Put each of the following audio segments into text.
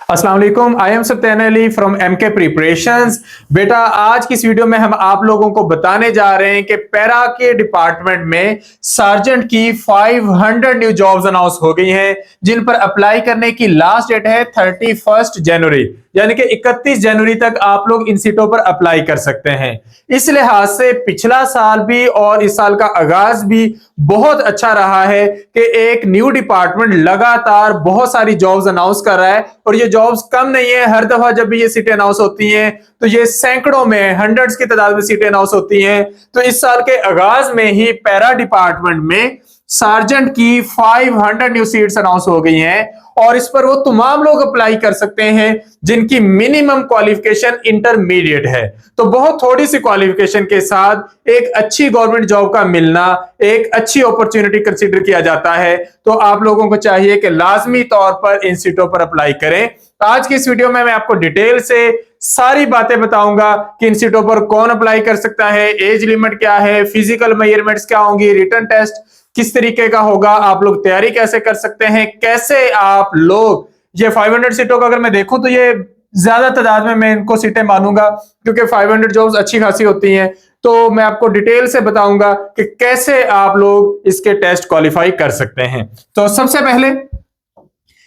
अस्सलाम वालेकुम, I am Sathyan Ali from MK preparations. बेटा, आज की इस वीडियो में हम आप लोगों को बताने जा रहे हैं कि पैरा के डिपार्टमेंट में सार्जेंट की 500 न्यू जॉब्स अनाउंस हो गई हैं, जिन पर अप्लाई करने की लास्ट डेट है 31 जनवरी, यानी कि 31 जनवरी तक आप लोग इन सीटों पर अप्लाई कर सकते हैं। इस लिहाज से पिछला साल भी और इस साल का आगाज भी बहुत अच्छा रहा है कि एक न्यू डिपार्टमेंट लगातार बहुत सारी जॉब्स अनाउंस कर रहा है, और ये जॉब्स कम नहीं है। हर दफा जब भी ये सीटें अनाउंस होती हैं तो ये सैकड़ों में, हंड्रेड्स की तादाद में सीटें अनाउंस होती हैं। तो इस साल के आगाज में ही पैरा डिपार्टमेंट में सार्जेंट की 500 न्यू सीट्स अनाउंस हो गई हैं, और इस पर वो तमाम लोग अप्लाई कर सकते हैं जिनकी मिनिमम क्वालिफिकेशन इंटरमीडिएट है। तो बहुत थोड़ी सी क्वालिफिकेशन के साथ एक अच्छी गवर्नमेंट जॉब का मिलना एक अच्छी अपॉर्चुनिटी कंसीडर किया जाता है। तो आप लोगों को चाहिए कि लाजमी तौर पर इन सीटों पर अप्लाई करें। आज की इस वीडियो में मैं आपको डिटेल से सारी बातें बताऊंगा कि इन सीटों पर कौन अप्लाई कर सकता है, एज लिमिट क्या है, फिजिकल मेजरमेंट्स क्या होंगी, रिटन टेस्ट किस तरीके का होगा, आप लोग तैयारी कैसे कर सकते हैं, कैसे आप लोग ये 500 सीटों का अगर मैं देखूं तो ये ज्यादा तादाद में मैं इनको सीटें मानूंगा, क्योंकि 500 जॉब्स अच्छी खासी होती हैं। तो मैं आपको डिटेल से बताऊंगा कि कैसे आप लोग इसके टेस्ट क्वालिफाई कर सकते हैं। तो सबसे पहले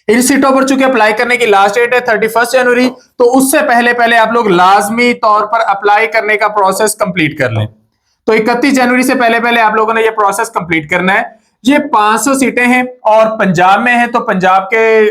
इन सीटों पर चूंकि अप्लाई करने की लास्ट डेट है 31 जनवरी, तो उससे पहले पहले आप लोग लाजमी तौर पर अप्लाई करने का प्रोसेस कंप्लीट कर लें। तो 31 जनवरी से पहले पहले आप लोगों ने ये प्रोसेस कंप्लीट करना है। ये 500 सीटें हैं और पंजाब में है, तो पंजाब के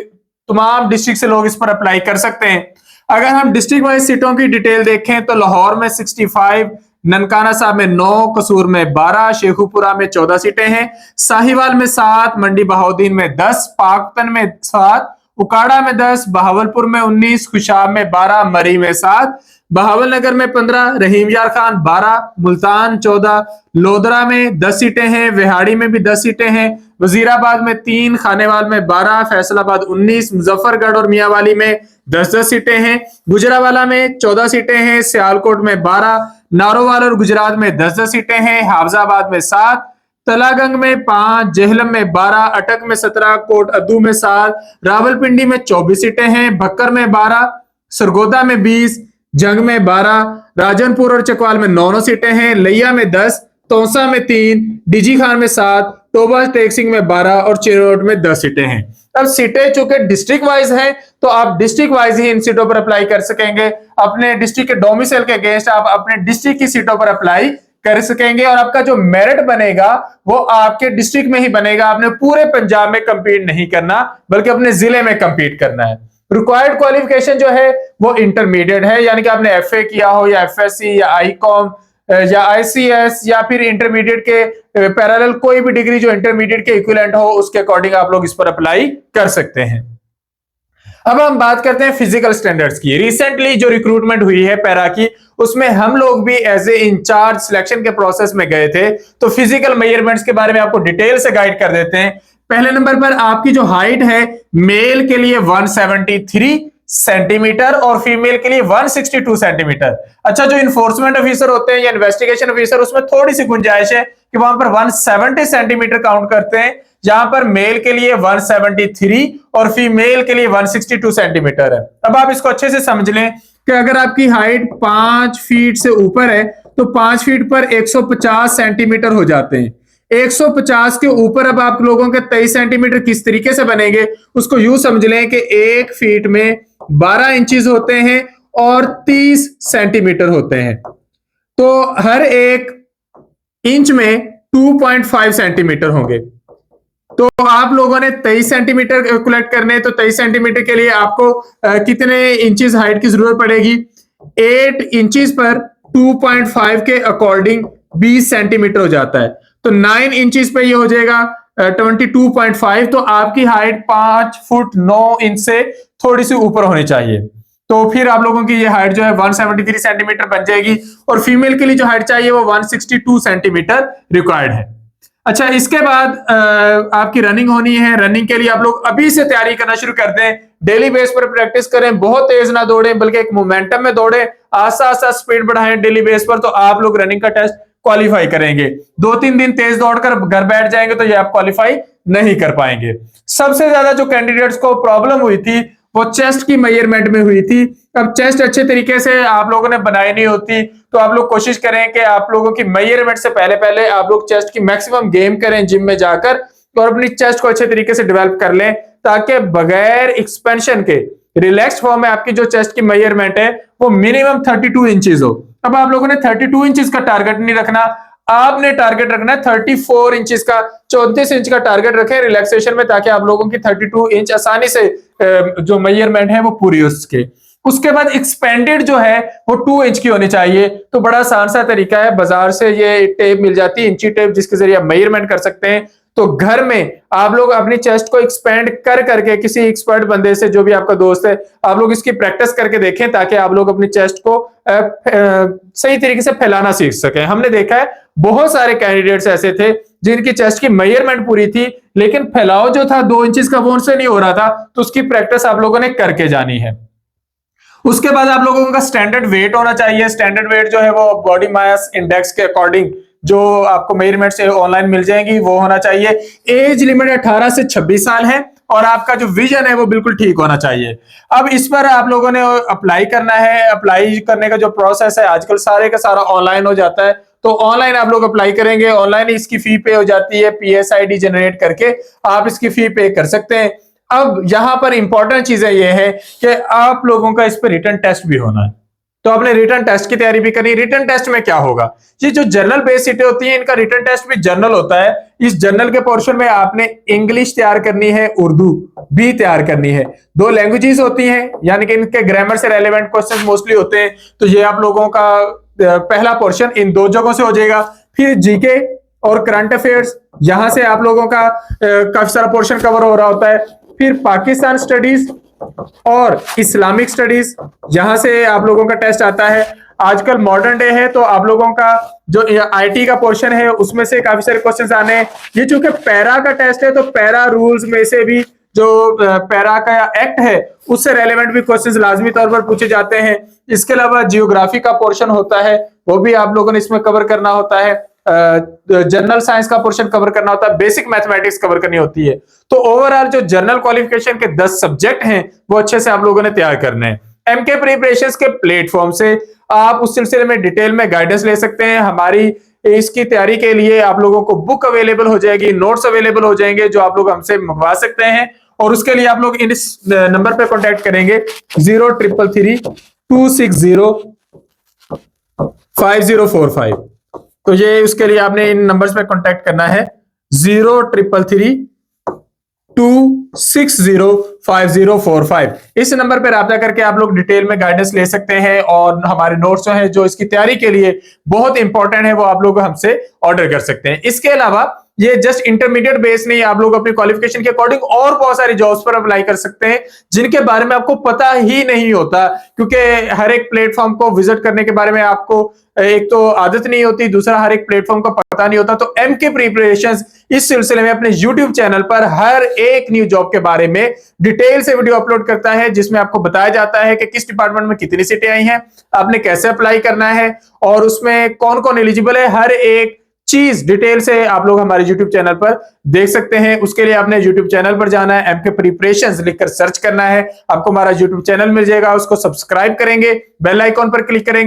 तमाम डिस्ट्रिक्ट से लोग इस पर अप्लाई कर सकते हैं। अगर हम डिस्ट्रिक्ट वाइज सीटों की डिटेल देखें तो लाहौर में 65, ननकाना साहब में 9, कसूर में 12, शेखुपुरा में 14 सीटें हैं, साहिवाल में 7, मंडी बहाउद्दीन में 10, पाकपतन में 7, उकाड़ा में 10, बहावलपुर में 19, खुशाब में 12, मरी में 7, बहावल नगर में 15, रहीम यार खान 12, मुल्तान 14, लोधरा में 10 सीटें हैं, विहाड़ी में भी 10 सीटें हैं, वजीराबाद में 3, खानेवाल में 12, फैसलाबाद 19, मुजफ्फरगढ़ और मियावाली में 10-10 सीटें हैं, गुजरावाला में 14 सीटें हैं, सियालकोट में 12, नारोवाल और गुजरात में 10-10 सीटें हैं, हाफजाबाद में 7, तलागंग में 5, जेहलम में 12, अटक में 17, कोट अद्दू में 7, रावलपिंडी में 24 सीटें हैं, भक्कर में 12, सरगोदा में 20, जंग में 12, राजनपुर और चकवाल में 9 सीटें हैं, लिया में 10, तौसा में 3, डीजी खान में 7, टोबा टेक सिंह में 12 और चिरोट में 10 सीटें हैं। अब सीटें चूंकि डिस्ट्रिक्ट वाइज हैं, तो आप डिस्ट्रिक्ट वाइज ही इन सीटों पर अप्लाई कर सकेंगे। अपने डिस्ट्रिक्ट के डोमिसाइल के अगेंस्ट आप अपने डिस्ट्रिक्ट की सीटों पर अप्लाई कर सकेंगे, और आपका जो मेरिट बनेगा वो आपके डिस्ट्रिक्ट में ही बनेगा। आपने पूरे पंजाब में कंपीट नहीं करना, बल्कि अपने जिले में कंपीट करना है। रिक्वायर्ड क्वालिफिकेशन जो है वो इंटरमीडिएट है, यानी कि आपने एफए किया हो या एफएससी या आईकॉम या आईसीएस या फिर इंटरमीडिएट के पैरेलल कोई भी डिग्री जो इंटरमीडिएट के इक्विवेलेंट हो, उसके अकॉर्डिंग आप लोग इस पर अप्लाई कर सकते हैं। अब हम बात करते हैं फिजिकल स्टैंडर्ड्स की। रिसेंटली जो रिक्रूटमेंट हुई है पैरा की, उसमें हम लोग भी एज ए इंचार्ज सिलेक्शन के प्रोसेस में गए थे, तो फिजिकल मेजरमेंट्स के बारे में आपको डिटेल से गाइड कर देते हैं। पहले नंबर पर आपकी जो हाइट है, मेल के लिए 173 सेंटीमीटर और फीमेल के लिए 162 सेंटीमीटर। अच्छा, जो इन्फोर्समेंट ऑफिसर होते हैं या इन्वेस्टिगेशन ऑफिसर, उसमें थोड़ी सी गुंजाइश है कि वहां पर 170 सेंटीमीटर काउंट करते हैं, जहां पर मेल के लिए 173 और फीमेल के लिए 162 सेंटीमीटर है। अब आप इसको अच्छे से समझ लें कि अगर आपकी हाइट 5 फीट से ऊपर है तो 5 फीट पर 150 सेंटीमीटर हो जाते हैं। 150 के ऊपर अब आप लोगों के 23 सेंटीमीटर किस तरीके से बनेंगे, उसको यूं समझ लें कि 1 फीट में 12 इंचेस होते हैं और 30 सेंटीमीटर होते हैं, तो हर एक इंच में 2.5 सेंटीमीटर होंगे। तो आप लोगों ने 23 सेंटीमीटर कैलकुलेट करने, तो 23 सेंटीमीटर के लिए आपको कितने इंचेस हाइट की जरूरत पड़ेगी? 8 इंचेस पर 2.5 के अकॉर्डिंग 20 सेंटीमीटर हो जाता है, तो 9 इंचेस पे ये हो जाएगा 22.5। तो आपकी हाइट 5 फुट 9 इंच से थोड़ी सी ऊपर होनी चाहिए, तो फिर आप लोगों की ये हाइट जो है 173 सेंटीमीटर बन जाएगी, और फीमेल के लिए जो हाइट चाहिए वो 162 सेंटीमीटर रिक्वायर्ड है। अच्छा, इसके बाद आपकी रनिंग होनी है। रनिंग के लिए आप लोग अभी से तैयारी करना शुरू कर दें, डेली बेस पर प्रैक्टिस करें, बहुत तेज ना दौड़ें बल्कि एक मोमेंटम में दौड़ें, आस्ता आस्ता स्पीड बढ़ाएं डेली बेस पर, तो आप लोग रनिंग का टेस्ट क्वालिफाई करेंगे। 2-3 दिन तेज दौड़कर घर बैठ जाएंगे तो ये आप क्वालिफाई नहीं कर पाएंगे। सबसे ज्यादा जो कैंडिडेट्स को प्रॉब्लम हुई थी वो चेस्ट की मेजरमेंट में हुई थी। अब चेस्ट अच्छे तरीके से आप लोगों ने बनाई नहीं होती, तो आप लोग कोशिश करें कि आप लोगों की मेजरमेंट से पहले पहले आप लोग चेस्ट की मैक्सिमम गेम करें जिम में जाकर, और अपनी चेस्ट को अच्छे तरीके से डेवलप कर लें, ताकि बगैर एक्सपेंशन के रिलैक्स फॉर्म में आपकी जो चेस्ट की मेजरमेंट है वो मिनिमम 32 इंचेस हो। अब आप लोगों ने 32 इंचेस का टारगेट नहीं रखना, आपने टारगेट रखना है 34 इंचेस का, 34 इंच का टारगेट रखें रिलैक्सेशन में, ताकि आप लोगों की 32 इंच आसानी से जो मेजरमेंट है वो पूरी हो सके। उसके बाद एक्सपेंडेड जो है वो 2 इंच की होनी चाहिए। तो बड़ा आसान सा तरीका है, बाजार से ये टेप मिल जाती है, इंची टेप, जिसके जरिए आप मेजरमेंट कर सकते हैं। तो घर में आप लोग अपनी चेस्ट को एक्सपेंड कर करके किसी एक्सपर्ट बंदे से, जो भी आपका दोस्त है, आप लोग इसकी प्रैक्टिस करके देखें, ताकि आप लोग अपनी चेस्ट को सही तरीके से फैलाना सीख सकें। हमने देखा है बहुत सारे कैंडिडेट्स ऐसे थे जिनकी चेस्ट की मेजरमेंट पूरी थी, लेकिन फैलाव जो था 2 इंचेस का वो उनसे नहीं हो रहा था। तो उसकी प्रैक्टिस आप लोगों ने करके जानी है। उसके बाद आप लोगों का स्टैंडर्ड वेट होना चाहिए। स्टैंडर्ड वेट जो है वो बॉडी मास इंडेक्स के अकॉर्डिंग जो आपको मेजरमेंट से ऑनलाइन मिल जाएंगी वो होना चाहिए। एज लिमिट 18 से 26 साल है, और आपका जो विजन है वो बिल्कुल ठीक होना चाहिए। अब इस पर आप लोगों ने अप्लाई करना है। अप्लाई करने का जो प्रोसेस है आजकल सारे का सारा ऑनलाइन हो जाता है, तो ऑनलाइन आप लोग अप्लाई करेंगे। ऑनलाइन इसकी फी पे हो जाती है, PSID जनरेट करके आप इसकी फी पे कर सकते हैं। अब यहां पर इंपॉर्टेंट चीजें ये है कि आप लोगों का इस पर रिटन टेस्ट भी होना है, तो आपने रिटन टेस्ट की तैयारी भी करनी है। रिटन टेस्ट में क्या होगा, ये जो जनरल बेस सीटें होती हैं इनका रिटन टेस्ट भी जनरल होता है। इस जनरल के पोर्शन में आपने इंग्लिश तैयार करनी है, उर्दू भी तैयार करनी है। 2 लैंग्वेजेस होती हैं, यानी कि इनके ग्रामर से रेलेवेंट क्वेश्चंस मोस्टली होते हैं। तो ये आप लोगों का पहला पोर्शन इन 2 जगहों से हो जाएगा। फिर जीके और करंट अफेयर्स, यहां से आप लोगों का काफी सारा पोर्शन कवर हो रहा होता है। फिर पाकिस्तान स्टडीज और इस्लामिक स्टडीज, यहां से आप लोगों का टेस्ट आता है। आजकल मॉडर्न डे है, तो आप लोगों का जो IT का पोर्शन है उसमें से काफी सारे क्वेश्चंस आने हैं। ये चूंकि पैरा का टेस्ट है, तो पैरा रूल्स में से भी जो पैरा का एक्ट है उससे रेलेवेंट भी क्वेश्चंस लाजमी तौर पर पूछे जाते हैं। इसके अलावा जियोग्राफी का पोर्शन होता है, वो भी आप लोगों ने इसमें कवर करना होता है। जनरल साइंस का पोर्शन कवर करना होता है, बेसिक मैथमेटिक्स कवर करनी होती है। तो ओवरऑल जो जनरल क्वालिफिकेशन के 10 सब्जेक्ट हैं वो अच्छे से आप लोगों ने तैयार करने हैं। MK प्रिपरेशंस के प्लेटफॉर्म से आप उस सिलसिले में डिटेल में गाइडेंस ले सकते हैं। हमारी इसकी तैयारी के लिए आप लोगों को बुक अवेलेबल हो जाएगी, नोट्स अवेलेबल हो जाएंगे, जो आप लोग हमसे मंगवा सकते हैं। और उसके लिए आप लोग इस नंबर पे कॉन्टेक्ट करेंगे 0333260545। तो ये उसके लिए आपने इन नंबर्स पे कांटेक्ट करना है 0333260545। इस नंबर पर राब्ता करके आप लोग डिटेल में गाइडेंस ले सकते हैं, और हमारे नोट्स जो है जो इसकी तैयारी के लिए बहुत इंपॉर्टेंट है वो आप लोग हमसे ऑर्डर कर सकते हैं। इसके अलावा ये जस्ट इंटरमीडिएट बेस नहीं, आप लोग अपनी क्वालिफिकेशन के अकॉर्डिंग और बहुत सारी जॉब्स पर अप्लाई कर सकते हैं जिनके बारे में आपको पता ही नहीं होता, क्योंकि हर एक प्लेटफॉर्म को विजिट करने के बारे में आपको एक तो आदत नहीं होती, दूसरा हर एक प्लेटफॉर्म का पता नहीं होता। तो MK प्रिपरेशंस इस सिलसिले में अपने YouTube चैनल पर हर एक न्यू जॉब के बारे में डिटेल से वीडियो अपलोड करता है, जिसमें आपको बताया जाता है कि किस डिपार्टमेंट में कितनी सीटें आई हैं, आपने कैसे अप्लाई करना है, और उसमें कौन कौन एलिजिबल है, हर एक चीज डिटेल से आप लोग हमारे YouTube चैनल पर देख सकते हैं। उसके लिए आपने YouTube चैनल पर जाना है, MK प्रिपरेशंस लिखकर सर्च करना है, आपको हमारा YouTube चैनल मिल जाएगा। उसको सब्सक्राइब करेंगे, बेल आइकॉन पर क्लिक करेंगे।